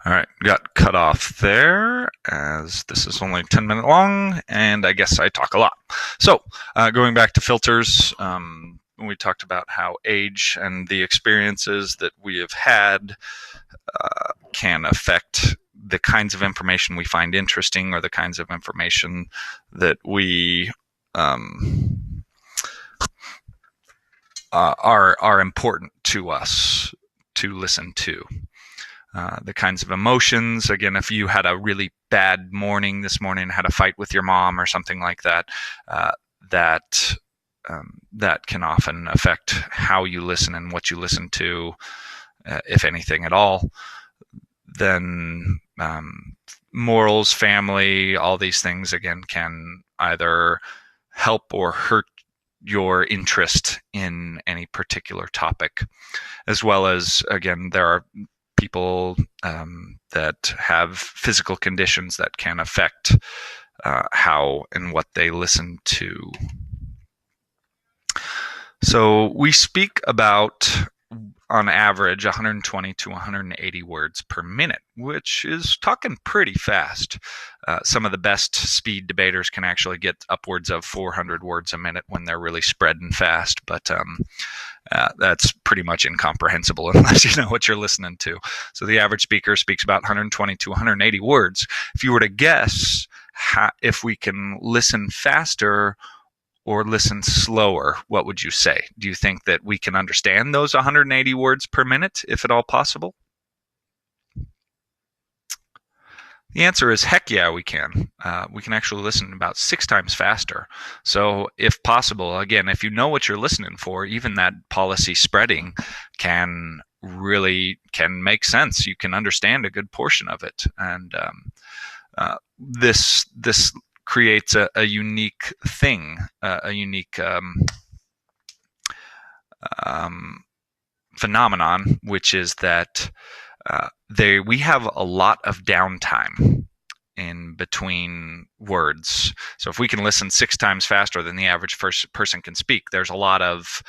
All right, got cut off there as this is only 10-minute long, and I guess I talk a lot. So, going back to filters, we talked about how age and the experiences that we have had can affect the kinds of information we find interesting or the kinds of information that we are important to us to listen to. The kinds of emotions. Again, if you had a really bad morning this morning, had a fight with your mom or something like that, that can often affect how you listen and what you listen to, if anything at all. Then morals, family, all these things again can either help or hurt your interest in any particular topic, as well as, again, there are people that have physical conditions that can affect how and what they listen to. So we speak about, on average, 120 to 180 words per minute, which is talking pretty fast. Some of the best speed debaters can actually get upwards of 400 words a minute when they're really spreading fast, but that's pretty much incomprehensible unless you know what you're listening to. So the average speaker speaks about 120 to 180 words. If you were to guess if we can listen faster or listen slower, what would you say? Do you think that we can understand those 180 words per minute, if at all possible? The answer is heck yeah, we can. We can actually listen about 6 times faster. So if possible, again, if you know what you're listening for, even that policy spreading can make sense. You can understand a good portion of it. And this creates a unique thing, a unique phenomenon, which is that we have a lot of downtime in between words. So if we can listen 6 times faster than the average person can speak, there's a lot of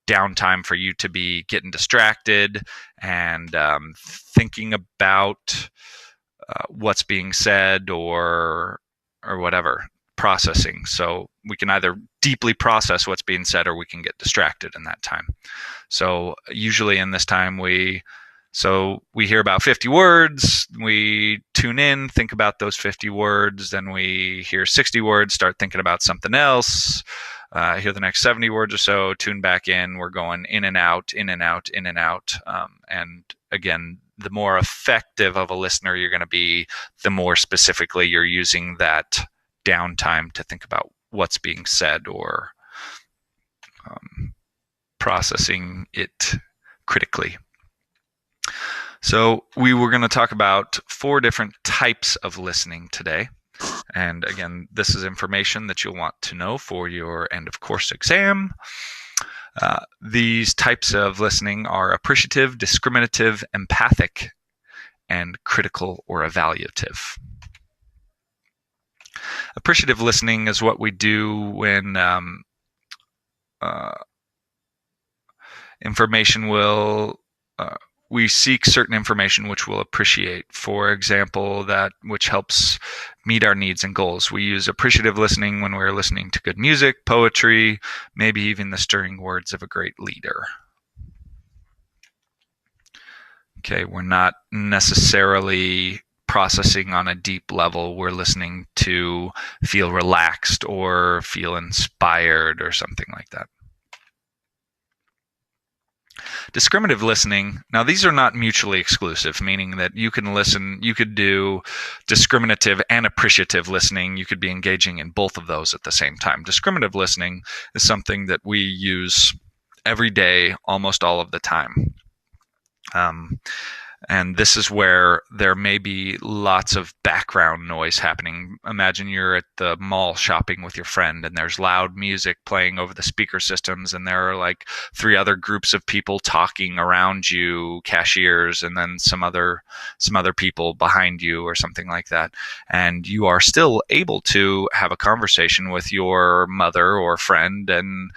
downtime for you to be getting distracted and thinking about what's being said or whatever, processing. So we can either deeply process what's being said or we can get distracted in that time. So usually in this time we hear about 50 words, we tune in, think about those 50 words, then we hear 60 words, start thinking about something else, hear the next 70 words or so, tune back in, we're going in and out, in and out, in and out. And again, the more effective of a listener you're going to be, the more specifically you're using that downtime to think about what's being said or processing it critically. So we were going to talk about 4 different types of listening today. And again, this is information that you'll want to know for your end of course exam. These types of listening are appreciative, discriminative, empathic, and critical or evaluative. Appreciative listening is what we do when information will we seek certain information which we'll appreciate. For example, that which helps meet our needs and goals. We use appreciative listening when we're listening to good music, poetry, maybe even the stirring words of a great leader. Okay, we're not necessarily processing on a deep level. We're listening to feel relaxed or feel inspired or something like that. Discriminative listening, now these are not mutually exclusive, meaning that you could do discriminative and appreciative listening. You could be engaging in both of those at the same time. Discriminative listening is something that we use every day, almost all of the time. And this is where there may be lots of background noise happening. Imagine you're at the mall shopping with your friend and there's loud music playing over the speaker systems and there are like 3 other groups of people talking around you, cashiers, and then some other people behind you or something like that. And you are still able to have a conversation with your mother or friend and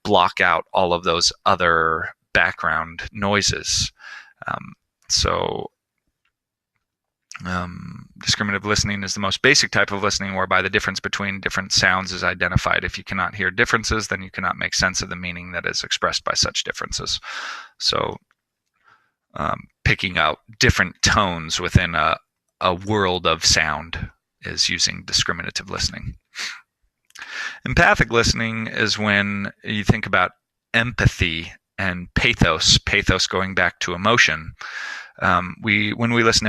block out all of those other background noises. So Discriminative listening is the most basic type of listening, whereby the difference between different sounds is identified. If you cannot hear differences, then you cannot make sense of the meaning that is expressed by such differences. So picking out different tones within a world of sound is using discriminative listening. Empathic listening is when you think about empathy and pathos going back to emotion. When we listen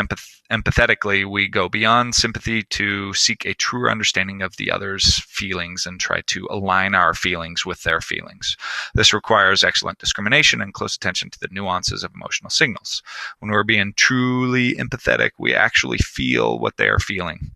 empathetically, we go beyond sympathy to seek a truer understanding of the other's feelings and try to align our feelings with their feelings. This requires excellent discrimination and close attention to the nuances of emotional signals. When we're being truly empathetic, we actually feel what they are feeling.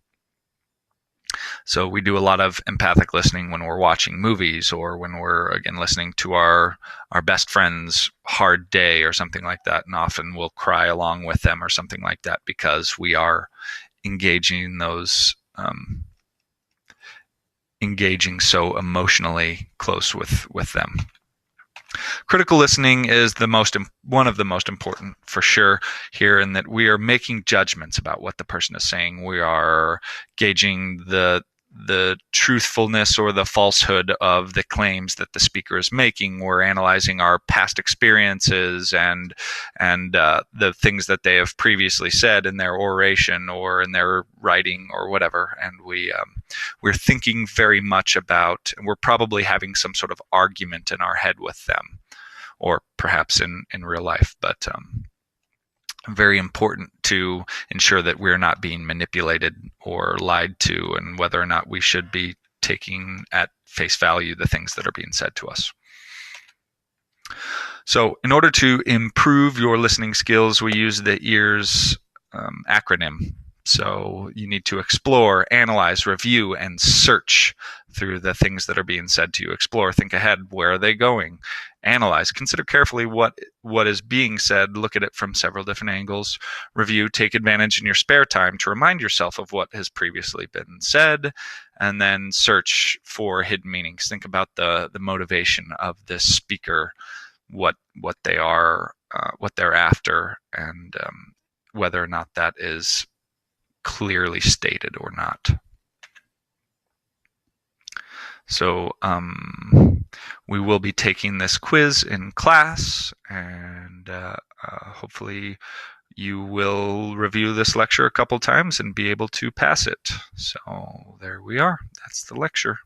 So we do a lot of empathic listening when we're watching movies, or when we're, again, listening to our best friend's hard day or something like that. And often we'll cry along with them or something like that, because we are engaging engaging so emotionally close with them. Critical listening is one of the most important, for sure, here, in that we are making judgments about what the person is saying. We are gauging the truthfulness or the falsehood of the claims that the speaker is making. We're analyzing our past experiences and the things that they have previously said in their oration or in their writing or whatever. And we're thinking very much about, and we're probably having some sort of argument in our head with them, or perhaps in real life. But very important to ensure that we're not being manipulated or lied to, and whether or not we should be taking at face value the things that are being said to us. So in order to improve your listening skills, we use the EARS acronym. So you need to explore, analyze, review, and search through the things that are being said to you. Explore, think ahead, where are they going? Analyze, consider carefully what is being said, look at it from several different angles. Review, take advantage in your spare time to remind yourself of what has previously been said. And then search for hidden meanings. Think about the motivation of this speaker, what they are, what they're after, and whether or not that is clearly stated or not. So we will be taking this quiz in class, and hopefully you will review this lecture a couple times and be able to pass it. So there we are. That's the lecture.